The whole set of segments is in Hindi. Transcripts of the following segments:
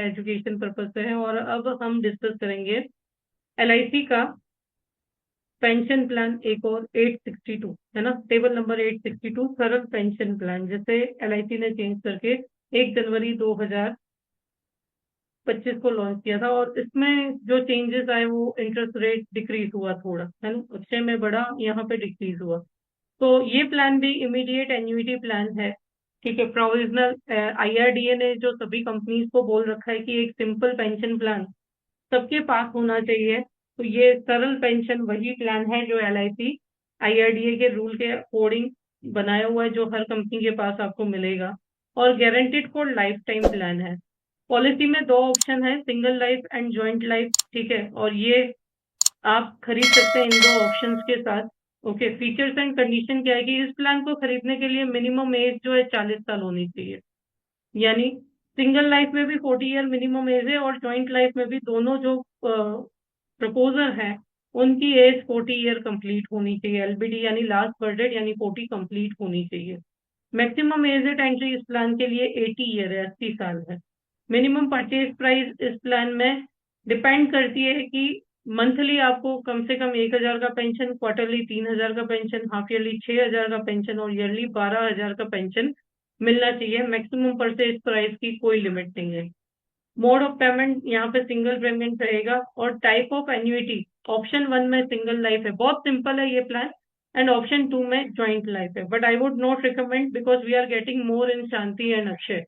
एजुकेशन पर्पज से है। और अब हम डिस्कस करेंगे LIC का पेंशन प्लान एक और 862, है ना, टेबल नंबर 862 सरल पेंशन प्लान, जैसे LIC ने चेंज करके 1 जनवरी 2025 को लॉन्च किया था। और इसमें जो चेंजेस आए वो इंटरेस्ट रेट डिक्रीज हुआ थोड़ा, है ना, अक्षय में बढ़ा, यहाँ पे डिक्रीज हुआ। तो ये प्लान भी इमीडिएट एन्युइटी प्लान है, ठीक है। प्रोविजनल IRDA ने जो सभी कंपनीज को बोल रखा है कि एक सिंपल पेंशन प्लान सबके पास होना चाहिए, तो ये सरल पेंशन वही प्लान है जो LIC IRDA के रूल के अकॉर्डिंग बनाया हुआ है, जो हर कंपनी के पास आपको मिलेगा। और guaranteed for life time plan है। पॉलिसी में दो ऑप्शन है, single life and joint life, ठीक है। और ये आप खरीद सकते हैं इन दो ऑप्शंस के साथ। ओके, फीचर्स एंड कंडीशन क्या है कि इस प्लान को खरीदने के लिए मिनिमम एज जो है 40 साल होनी चाहिए, यानी सिंगल लाइफ में भी 40 ईयर मिनिमम एज है, और ज्वाइंट लाइफ में भी दोनों जो प्रपोजर है उनकी एज 40 ईयर कंप्लीट होनी चाहिए। LBD यानी लास्ट बर्थडेट यानी 40 कंप्लीट होनी चाहिए। मैक्सिमम एज एट एंट्री इस प्लान के लिए 80 ईयर है, 80 साल है। मिनिमम परचेज प्राइस इस प्लान में डिपेंड करती है कि मंथली आपको कम से कम 1,000 का पेंशन, क्वार्टरली 3,000 का पेंशन, हाफ ईयरली 6,000 का पेंशन और ईयरली 12,000 का पेंशन मिलना चाहिए। मैक्सिमम परचेज प्राइस की कोई लिमिट नहीं है। मोड ऑफ पेमेंट यहाँ पे सिंगल पेमेंट रहेगा। और टाइप ऑफ एन्युइटी ऑप्शन 1 में सिंगल लाइफ है, बहुत सिंपल है ये प्लान, एंड ऑप्शन 2 में ज्वाइंट लाइफ है। But I would not recommend because we are getting more in Shanti and Akshay.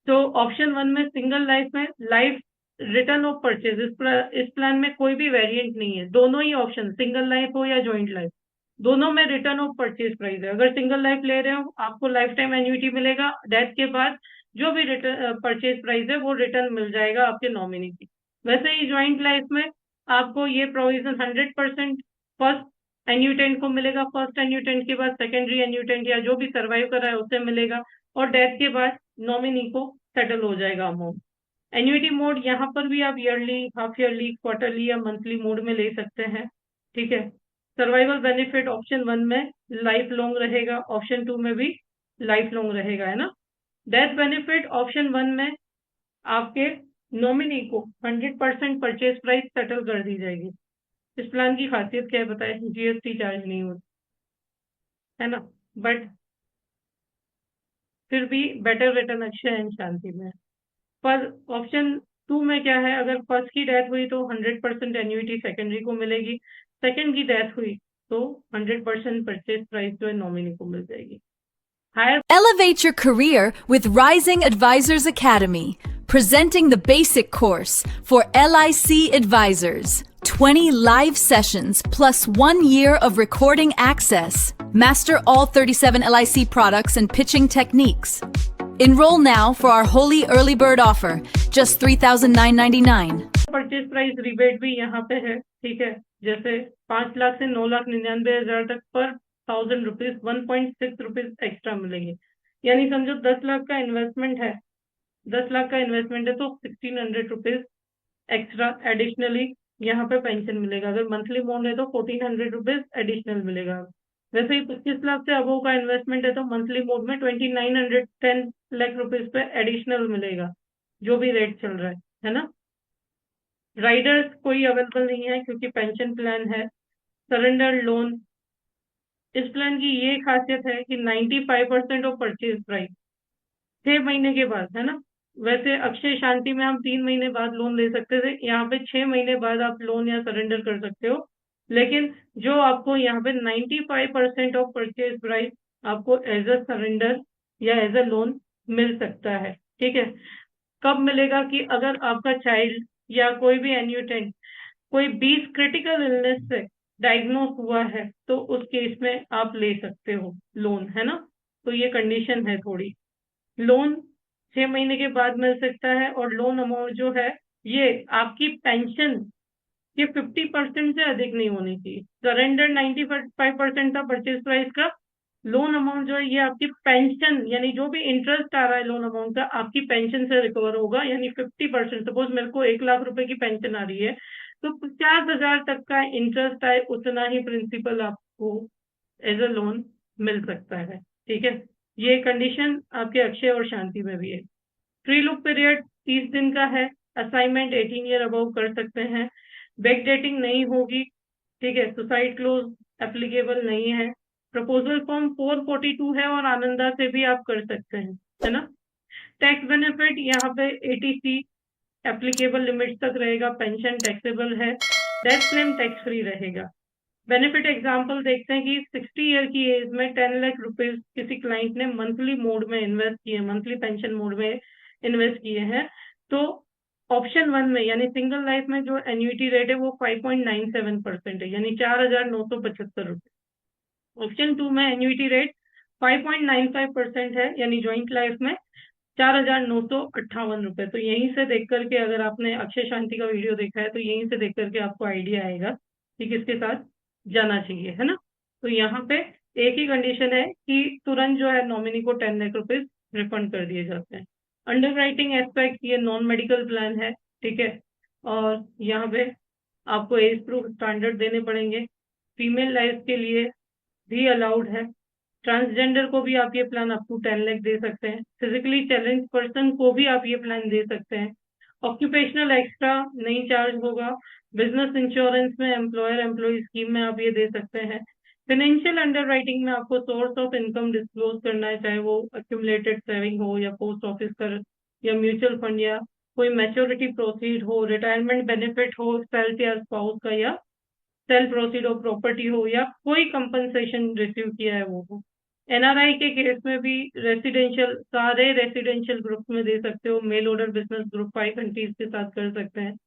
तो ऑप्शन 1 में सिंगल लाइफ में लाइफ रिटर्न ऑफ परचेज, इस प्लान में कोई भी वेरिएंट नहीं है। दोनों ही ऑप्शन, सिंगल लाइफ हो या ज्वाइंट लाइफ, दोनों में रिटर्न ऑफ परचेज प्राइस है। अगर सिंगल लाइफ ले रहे हो आपको लाइफ टाइम एन्युइटी मिलेगा, डेथ के बाद जो भी रिटर्न परचेज प्राइस है वो रिटर्न मिल जाएगा आपके नॉमिनी की। वैसे ही ज्वाइंट लाइफ में आपको ये प्रोविजन 100% फर्स्ट एन्यूटेंट को मिलेगा, फर्स्ट एन्यूटेंट के बाद सेकेंडरी एन्यूटेंट या जो भी सर्वाइव कर रहा है उससे मिलेगा, और डेथ के बाद नॉमिनी को सेटल हो जाएगा अमाउंट। एन्युइटी मोड यहाँ पर भी आप ईयरली, हाफ ईयरली, क्वार्टरली या मंथली मोड में ले सकते हैं, ठीक है। सर्वाइवल बेनिफिट ऑप्शन 1 में लाइफ लॉन्ग रहेगा, ऑप्शन 2 में भी लाइफ लॉन्ग रहेगा, है ना। डेथ बेनिफिट ऑप्शन 1 में आपके नॉमिनी को 100% परचेज प्राइस सेटल कर दी जाएगी। इस प्लान की खासियत क्या है बताए, GST चार्ज नहीं होता, है ना। बट फिर भी बेटर रिटर्न अक्षय एंड शांति में। पर ऑप्शन 2 में क्या है, अगर फर्स्ट की डेथ हुई तो 100% एन्युइटी सेकेंडरी को मिलेगी, सेकेंड की डेथ हुई तो 100% परचेज प्राइस जो है नॉमिनी को मिल जाएगी। Higher Elevate your career with Rising Advisors Academy, presenting the basic course for LIC advisors. 20 live sessions plus 1 year of recording access. Master all 37 LIC products and pitching techniques. Enroll now for our holy early bird offer, just $3,999. Purchase price rebate भी यहाँ पे है, ठीक है। जैसे 5 लाख से 9,99,000 तक पर 1,000 रुपीज 1.6 रुपीज एक्स्ट्रा मिलेंगे। यानी समझो 10 लाख का इन्वेस्टमेंट है, 10 लाख का इन्वेस्टमेंट है तो 1,600 रुपीज एक्स्ट्रा एडिशनली यहाँ पे पेंशन मिलेगा। अगर मंथली मोड है तो 1,400 रुपीज एडिशनल मिलेगा। वैसे ही 25 लाख से अबव का इन्वेस्टमेंट है तो मंथली मोड में 2,910 लाख रुपीज पे एडिशनल मिलेगा, जो भी रेट चल रहा है ना। राइडर्स कोई अवेलेबल नहीं है क्योंकि पेंशन प्लान है। सरेंडर लोन, इस प्लान की ये खासियत है कि 95% ऑफ परचेज प्राइस 6 महीने के बाद, है ना। वैसे अक्षय शांति में हम 3 महीने बाद लोन ले सकते थे, यहाँ पे 6 महीने बाद आप लोन या सरेंडर कर सकते हो। लेकिन जो आपको यहाँ पे 95% ऑफ परचेज प्राइस आपको एज अ सरेंडर या एज अ लोन मिल सकता है, ठीक है। कब मिलेगा कि अगर आपका चाइल्ड या कोई भी एन्यूटेंट कोई 20 क्रिटिकल इलनेस से डायग्नोस हुआ है तो उस केस में आप ले सकते हो लोन, है ना। तो ये कंडीशन है थोड़ी। लोन 6 महीने के बाद मिल सकता है, और लोन अमाउंट जो है ये आपकी पेंशन के 50% से अधिक नहीं होनी चाहिए। सरेंडर 95% था परचेज प्राइस का, लोन अमाउंट जो है ये आपकी पेंशन यानी जो भी इंटरेस्ट आ रहा है लोन अमाउंट का आपकी पेंशन से रिकवर होगा, यानी 50%। सपोज मेरे को 1 लाख रुपए की पेंशन आ रही है तो 50,000 तक का इंटरेस्ट आए उतना ही प्रिंसिपल आपको एज अ लोन मिल सकता है, ठीक है। ये कंडीशन आपके अक्षय और शांति में भी है। फ्री लुक पीरियड 30 दिन का है, असाइनमेंट 18 ईयर अबव कर सकते हैं, बैक डेटिंग नहीं होगी, ठीक है, सुसाइड क्लोज एप्लीकेबल नहीं है, प्रपोजल फॉर्म 442 है और आनंदा से भी आप कर सकते हैं, है ना। टैक्स बेनिफिट यहाँ पे 80C एप्लीकेबल लिमिट तक रहेगा, पेंशन टैक्सेबल है, डेथ क्लेम टैक्स फ्री रहेगा। बेनिफिट एग्जांपल देखते हैं कि 60 ईयर की एज में 10 लाख रुपीज किसी क्लाइंट ने मंथली मोड में इन्वेस्ट किए, मंथली पेंशन मोड में इन्वेस्ट किए हैं, तो ऑप्शन 1 में यानी सिंगल लाइफ में जो एन्युटी रेट है वो 5.97% है, यानी 4,975 रुपये। ऑप्शन 2 में एन्युटी रेट 5.95% है, यानी ज्वाइंट लाइफ में 4,958 रुपए। तो यहीं से देख करके, अगर आपने अक्षय शांति का वीडियो देखा है तो यहीं से देख करके आपको आइडिया आएगा कि किसके साथ जाना चाहिए, है ना। तो यहाँ पे एक ही कंडीशन है कि तुरंत जो है नॉमिनी को 10 लाख रुपीज रिफंड कर दिए जाते हैं। अंडर राइटिंग एस्पेक्ट, ये नॉन मेडिकल प्लान है, ठीक है, और यहाँ पे आपको एज प्रूफ स्टैंडर्ड देने पड़ेंगे, फीमेल लाइफ के लिए भी अलाउड है, ट्रांसजेंडर को भी आप ये प्लान अप टू 10 लाख दे सकते हैं, फिजिकली चैलेंज पर्सन को भी आप ये प्लान दे सकते हैं, ऑक्यूपेशनल एक्स्ट्रा नहीं चार्ज होगा, बिजनेस इंश्योरेंस में एम्प्लॉयर एम्प्लॉय स्कीम में आप ये दे सकते हैं, फाइनेंशियल अंडर राइटिंग में आपको सोर्स ऑफ इनकम डिस्क्लोज करना है, चाहे वो एक्यूमुलेटेड सेविंग हो या पोस्ट ऑफिस का या म्यूचुअल फंड या कोई मैच्योरिटी प्रोसीड हो, रिटायरमेंट बेनिफिट हो सेल्फ या स्पाउस का, या सेल प्रोसीड ऑफ प्रॉपर्टी हो, या कोई कंपनसेशन रिसीव किया है वो हो। एनआरआई के केस में भी रेसिडेंशियल, सारे रेसिडेंशियल ग्रुप में दे सकते हो, mail order business group 5 countries के साथ कर सकते हैं।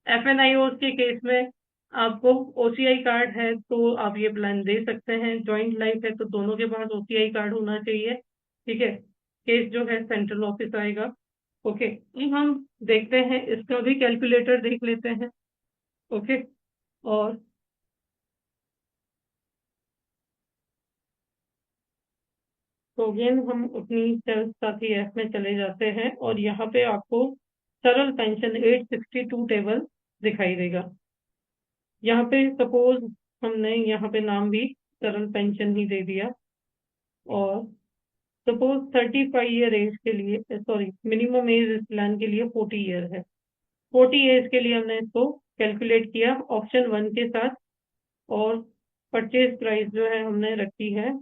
एफएनआईओ के केस में आपको ओसीआई कार्ड है तो आप ये प्लान दे सकते हैं, ज्वाइंट लाइफ है तो दोनों के पास ओसीआई कार्ड होना चाहिए, ठीक है। केस जो है सेंट्रल ऑफिस आएगा। ओके, अब हम देखते हैं, इसका भी कैलकुलेटर देख लेते हैं। ओके, और तो अगेन हम अपनी सेल्फ साथी ऐप में चले जाते हैं और यहाँ पे आपको सरल पेंशन 862 टेबल दिखाई देगा। यहाँ पे सपोज हमने यहाँ पे नाम भी सरल पेंशन ही दे दिया, और सपोज 35 ईयर एज के लिए, सॉरी मिनिमम एज इस प्लान के लिए 40 ईयर है, 40 एज के लिए हमने इसको कैलकुलेट किया ऑप्शन 1 के साथ, और परचेज प्राइस जो है हमने रखी है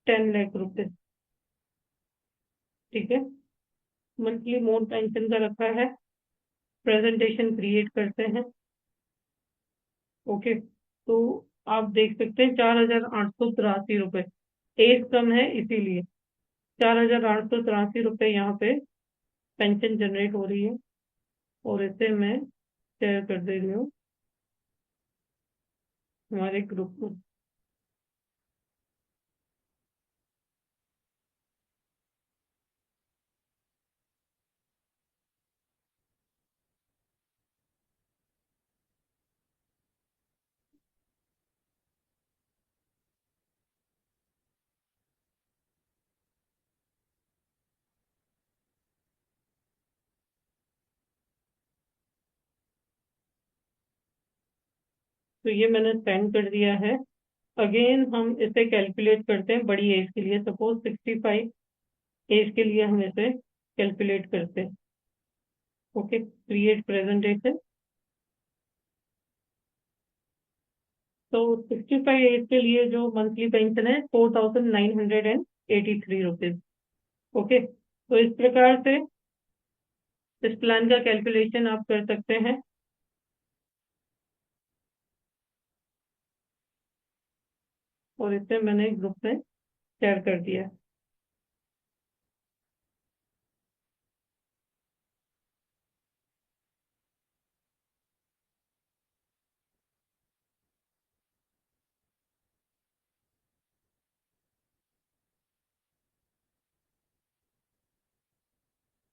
10 लाख रुपए, ठीक है। मंथली मोड पेंशन का रखा है, प्रेजेंटेशन क्रिएट करते हैं। ओके, तो आप देख सकते हैं 4,883 रुपये, एज कम है इसीलिए 4,883 रुपये यहाँ पे पेंशन जनरेट हो रही है, और इसे मैं शेयर कर दे रही हूँ हमारे ग्रुप में। तो ये मैंने सेंड कर दिया है। अगेन हम इसे कैलकुलेट करते हैं बड़ी एज के लिए, सपोज 65 एज के लिए हम इसे कैलकुलेट करते हैं। Okay, create presentation. तो 65 एज के लिए जो मंथली पेंशन है 4,983 रुपीज। ओके, तो इस प्रकार से इस प्लान का कैलकुलेशन आप कर सकते हैं। और इसे मैंने ग्रुप में शेयर कर दिया।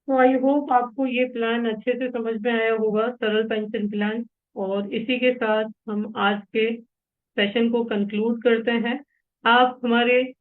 तो आई होप आपको ये प्लान अच्छे से समझ में आया होगा, सरल पेंशन प्लान। और इसी के साथ हम आज के सेशन को कंक्लूड करते हैं। आप हमारे